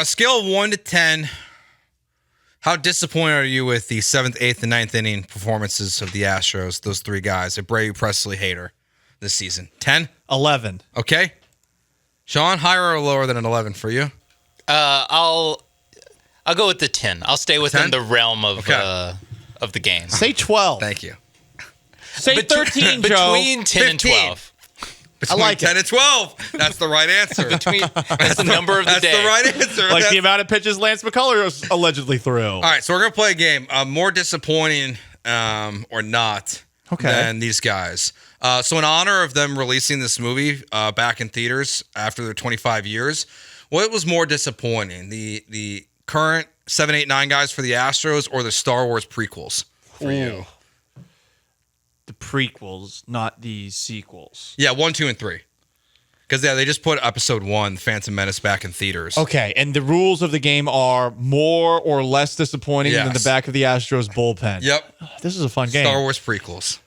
a scale of 1 to 10, how disappointed are you with the 7th, 8th, and 9th inning performances of the Astros, those three guys, Abreu, Presley, Hader, this season? 10? 11. Okay. Sean, higher or lower than an 11 for you? I'll go with the 10. I'll stay within 10? the realm of the game. Say 12. Thank you. Say 13, Joe. Between 10 and 12. Between like 10 and 12. That's the right answer. That's the number of the That's day. the right answer. Like the amount of pitches Lance McCullers allegedly threw. All right, so we're going to play a game. More disappointing or not than these guys. So in honor of them releasing this movie back in theaters after their 25 years, what was more disappointing? The current 7, 8, 9 guys for the Astros or the Star Wars prequels for you? The prequels, not the sequels. Yeah, 1, 2, and 3. Because they just put episode 1, Phantom Menace, back in theaters. Okay, and the rules of the game are more or less disappointing than the back of the Astros bullpen. Yep. This is a fun game. Star Wars prequels.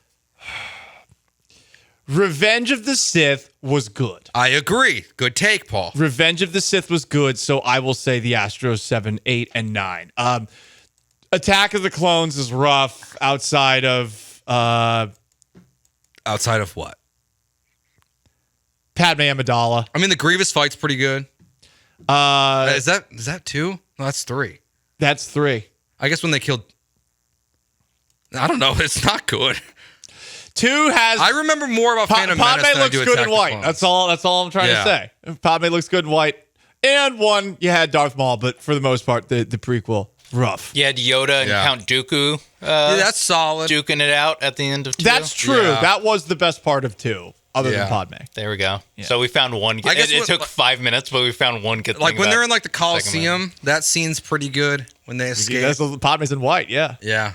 Revenge of the Sith was good. I agree. Good take, Paul. Revenge of the Sith was good, so I will say the Astros 7, 8, and 9. Attack of the Clones is rough outside of Outside of what? Padme Amidala. I mean, the Grievous fight's pretty good. Is that 2? No, that's 3. That's 3. I guess when they killed... I don't know. It's not good. 2 has... I remember more about Phantom Menace Padme than I looks do good Attack in the white. Clones. That's all I'm trying to say. Padme looks good in white. And 1, you had Darth Maul, but for the most part, the prequel, rough. You had Yoda and Count Dooku. That's solid. Duking it out at the end of 2. That's true. Yeah. That was the best part of 2, other than Padme. There we go. Yeah. So we found one. I guess it took 5 minutes, but we found one good thing. Like when they're in like the Coliseum, that scene's pretty good when they escape. Padme's in white, yeah. Yeah.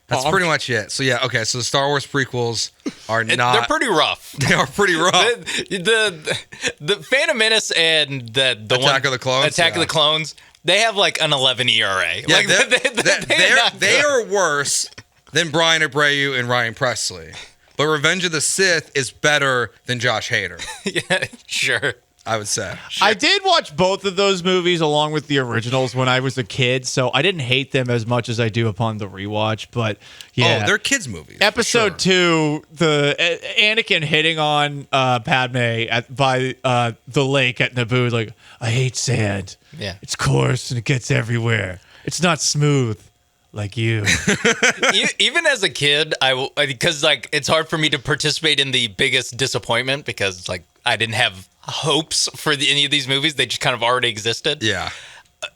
That's pretty much it. So yeah, okay. So the Star Wars prequels are not. They're pretty rough. They are pretty rough. The Phantom Menace and the Attack of the Clones. Attack of the Clones. They have like an 11 ERA. Yeah, Like, they are worse than Brian Abreu and Ryan Presley. But Revenge of the Sith is better than Josh Hader. Yeah, sure. I would say. Sure. I did watch both of those movies along with the originals when I was a kid, so I didn't hate them as much as I do upon the rewatch. But yeah, they're kids' movies. Episode 2, the Anakin hitting on Padme by the lake at Naboo, like, I hate sand. Yeah, it's coarse and it gets everywhere. It's not smooth. Like you. Even as a kid, because like it's hard for me to participate in the biggest disappointment because like I didn't have hopes for any of these movies. They just kind of already existed. Yeah.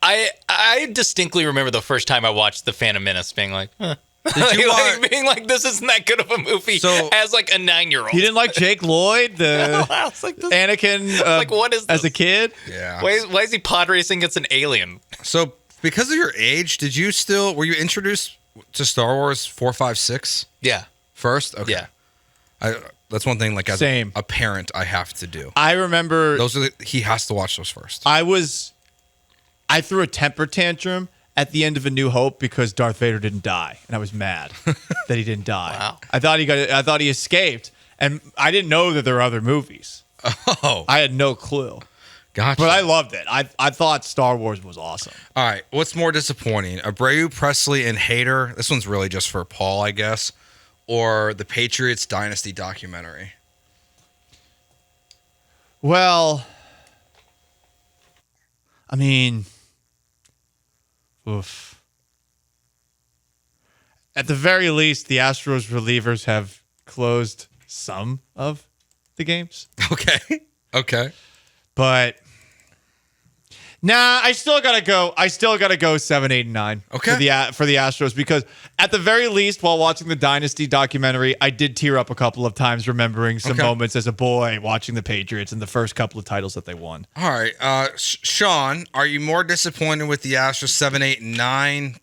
I distinctly remember the first time I watched The Phantom Menace being like, huh. Did you being like, this isn't that good of a movie as like a 9-year-old. You didn't like Jake Lloyd, the like Anakin like what is this? as a kid? Yeah. Why is he pod racing against an alien? So because of your age, were you introduced to Star Wars 4, 5, 6? Yeah. First? Okay. Yeah. That's one thing, like, as a parent, I have to do. I remember... he has to watch those first. I threw a temper tantrum at the end of A New Hope because Darth Vader didn't die, and I was mad that he didn't die. Wow. I thought he escaped, and I didn't know that there were other movies. Oh. I had no clue. Gotcha. But I loved it. I thought Star Wars was awesome. All right. What's more disappointing? Abreu, Presley, and Hader. This one's really just for Paul, I guess. Or the Patriots Dynasty documentary. Well, I mean, oof. At the very least, the Astros relievers have closed some of the games. Okay. But nah, I still gotta go 7, 8, and 9. Okay. For the Astros, because at the very least, while watching the Dynasty documentary, I did tear up a couple of times remembering some moments as a boy watching the Patriots and the first couple of titles that they won. All right. Sean, are you more disappointed with the Astros 7, 8, and 9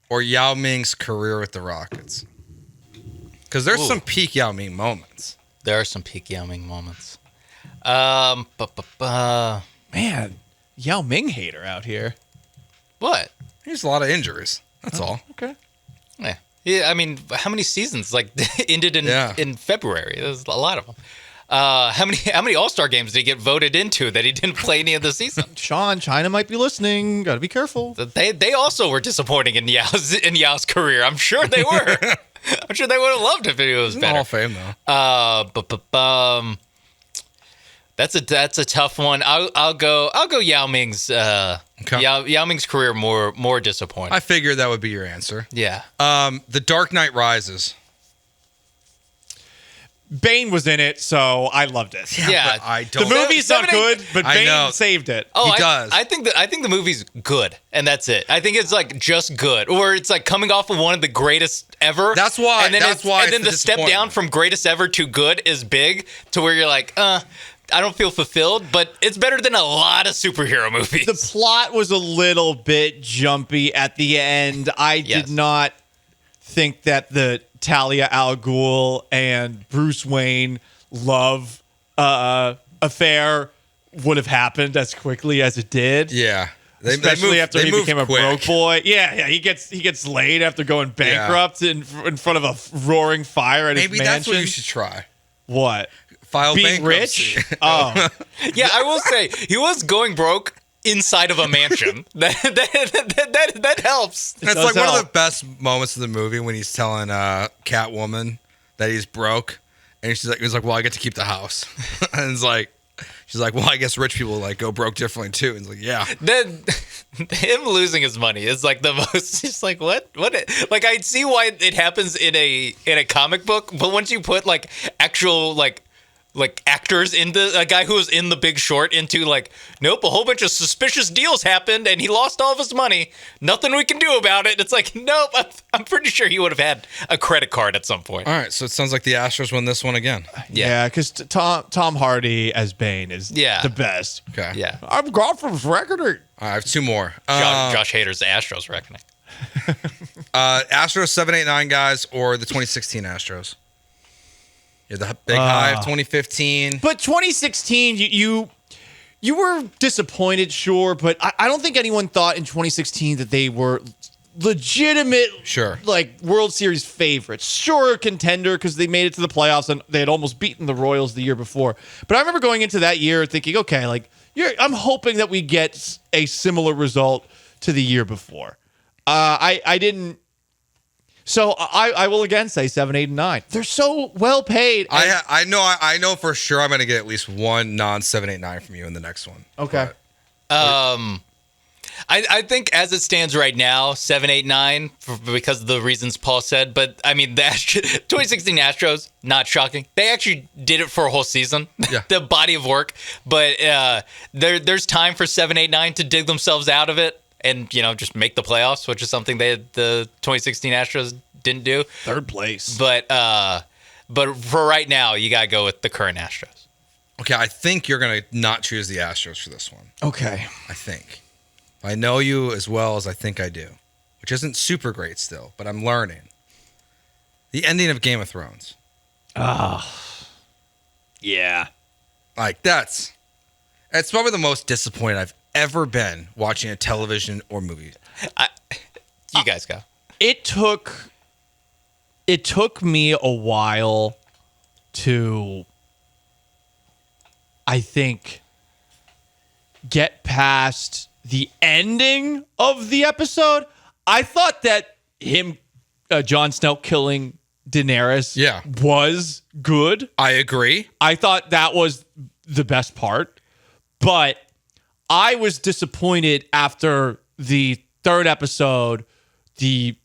or Yao Ming's career with the Rockets? Because there's some peak Yao Ming moments. There are some peak Yao Ming moments. Man, Yao Ming hater out here. What? He has a lot of injuries. That's all. Okay. Yeah. I mean, how many seasons like ended in February? There's a lot of them. How many All-Star games did he get voted into that he didn't play any of the season? Sean, China might be listening. Got to be careful. They also were disappointing in Yao's career. I'm sure they were. I'm sure they would have loved if it was better. Hall of Fame though. That's a tough one. I'll go Yao Ming's Yao Ming's career more disappointing. I figured that would be your answer. Yeah. The Dark Knight Rises. Bane was in it, so I loved it. Yeah. I don't. The movie's not good, but I know. Bane saved it. Oh, He does. I think the movie's good, and that's it. I think it's like just good, or it's like coming off of one of the greatest ever. That's why. And then that's why. And then the step down from greatest ever to good is big, to where you're like, I don't feel fulfilled, but it's better than a lot of superhero movies. The plot was a little bit jumpy at the end. I did not think that the Talia al Ghul and Bruce Wayne love affair would have happened as quickly as it did. Yeah. Especially after he became quick. a broke boy. Yeah, he gets laid after going bankrupt in front of a roaring fire at his mansion. Maybe that's what you should try. What? File Being bankruptcy. rich? Oh. Yeah, I will say he was going broke inside of a mansion. that helps. That's like one of the best moments of the movie when he's telling Catwoman that he's broke, and he's like, well, I get to keep the house, and it's like, she's like, well, I guess rich people like go broke differently too. And he's like, yeah. Then him losing his money is like the most. Just like what? Like I see why it happens in a comic book, but once you put like actual like actors into a guy who was in The Big Short into like, nope, a whole bunch of suspicious deals happened and he lost all of his money. Nothing we can do about it. It's like, nope, I'm pretty sure he would have had a credit card at some point. All right, so it sounds like the Astros win this one again. Yeah, because Tom Hardy as Bane is the best. Okay. Yeah. I'm Gotham's reckoning. I have two more. Josh Hader's Astros reckoning. Astros 7-8-9 guys or the 2016 Astros. Yeah, the big high of 2015. But 2016, you were disappointed, sure, but I don't think anyone thought in 2016 that they were legitimate, like World Series favorites. Sure, a contender because they made it to the playoffs and they had almost beaten the Royals the year before. But I remember going into that year thinking, okay, like I'm hoping that we get a similar result to the year before. I didn't. So I will again say 7, 8, and 9. They're so well paid. I know for sure I'm going to get at least one non 7, 8, 9 from you in the next one. Okay. I think as it stands right now, 7, 8, 9 because of the reasons Paul said. But I mean, the 2016 Astros, not shocking. They actually did it for a whole season. Yeah. The body of work. But there's time for 7, 8, 9 to dig themselves out of it. And, just make the playoffs, which is something the 2016 Astros didn't do. Third place. But for right now, you got to go with the current Astros. Okay, I think you're going to not choose the Astros for this one. Okay. I think. I know you as well as I think I do, which isn't super great still, but I'm learning. The ending of Game of Thrones. Yeah. Like, it's probably the most disappointed I've ever been watching a television or movie. You guys go. It took me a while to, I think, get past the ending of the episode. I thought that Jon Snow killing Daenerys was good. I agree. I thought that was the best part, but I was disappointed after the third episode, the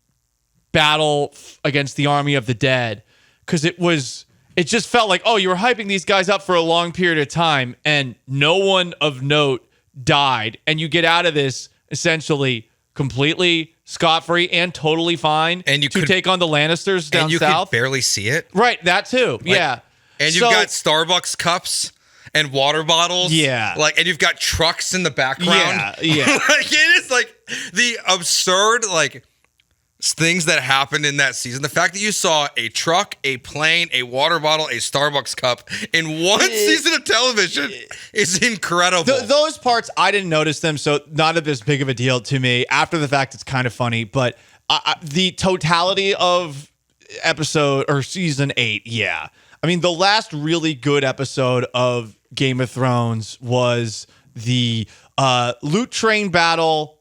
battle against the army of the dead, because it just felt like, you were hyping these guys up for a long period of time and no one of note died. And you get out of this essentially completely scot-free and totally fine and take on the Lannisters down south. And you could barely see it. Right, that too. Yeah. And you've got Starbucks cups and water bottles. Yeah. And you've got trucks in the background. Yeah. It is like the absurd, things that happened in that season. The fact that you saw a truck, a plane, a water bottle, a Starbucks cup in one season of television is incredible. Those parts, I didn't notice them, so not as big of a deal to me. After the fact, it's kind of funny, but the totality of episode or season 8, I mean, the last really good episode of Game of Thrones was the loot train battle,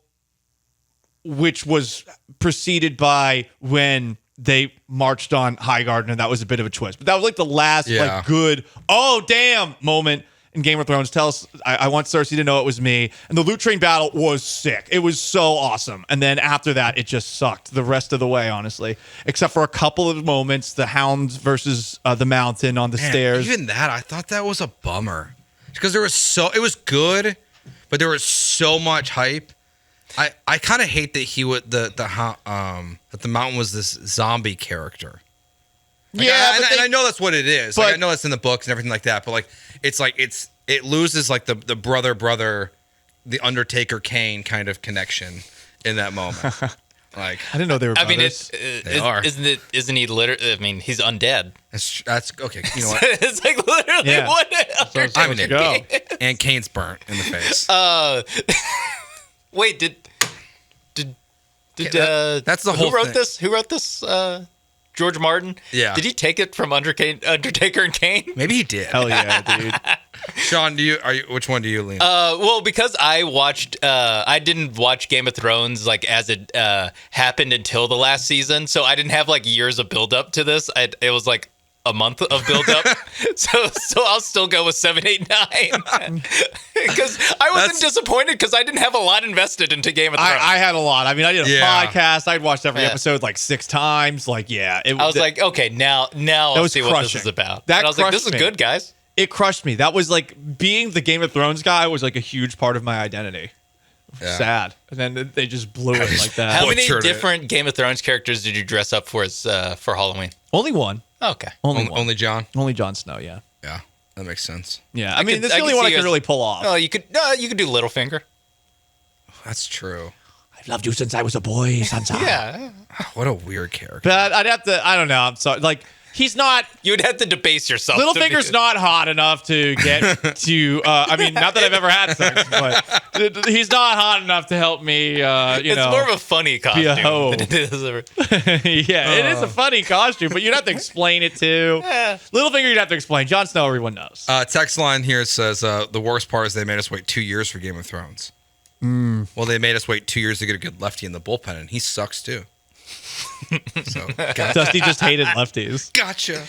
which was preceded by when they marched on Highgarden, and that was a bit of a twist. But that was like the last like good, oh damn moment in Game of Thrones. Tell us, I want Cersei to know it was me. And the loot train battle was sick. It was so awesome. And then after that, it just sucked the rest of the way, honestly. Except for a couple of moments, the Hounds versus the Mountain on the stairs. Even that, I thought that was a bummer. Because it was good, but there was so much hype. I kind of hate that he would that the Mountain was this zombie character. Like, and I know that's what it is. Like, I know that's in the books and everything like that. But it loses like the brother, the Undertaker Kane kind of connection in that moment. Like I didn't know they were brothers. They are. Isn't he literally? I mean, he's undead. That's okay. You know what? It's like literally what Undertaker Kane. And Kane's burnt in the face. Wait, did that's the whole who wrote thing. this? Who wrote this? George Martin? Yeah. Did he take it from Undertaker and Kane? Maybe he did. Hell yeah, dude. Sean, which one do you lean? Well, because I didn't watch Game of Thrones like as it happened until the last season, so I didn't have like years of build up to this. It was like a month of build up, so I'll still go with 7, 8, 9 because I wasn't disappointed because I didn't have a lot invested into Game of Thrones. I had a lot. I mean, I did a podcast. I'd watched every episode like 6 times. Like, I was like, okay, now I'll see what this is about. And I was like, this is good, guys. It crushed me. That was like being the Game of Thrones guy was like a huge part of my identity. Yeah. Sad. And then they just blew it like that. How many different Game of Thrones characters did you dress up for for Halloween? Only one. Oh, okay. Only Jon? Only Jon Snow, yeah. Yeah, that makes sense. Yeah, I mean, this is the only one I can really pull off. Oh, you could do Littlefinger. That's true. I've loved you since I was a boy, Sansa. Yeah. What a weird character. But I'd have to, I don't know, I'm sorry. Like, he's not... You'd have to debase yourself. Littlefinger's not hot enough to get to... I mean, not that I've ever had sex, but he's not hot enough to help me, it's more of a funny costume than it is. It is a funny costume, but you'd have to explain it too. Littlefinger, you'd have to explain. Jon Snow, everyone knows. Text line here says, the worst part is they made us wait 2 years for Game of Thrones. Well, they made us wait 2 years to get a good lefty in the bullpen, and he sucks too. So, Dusty just hated lefties. Gotcha.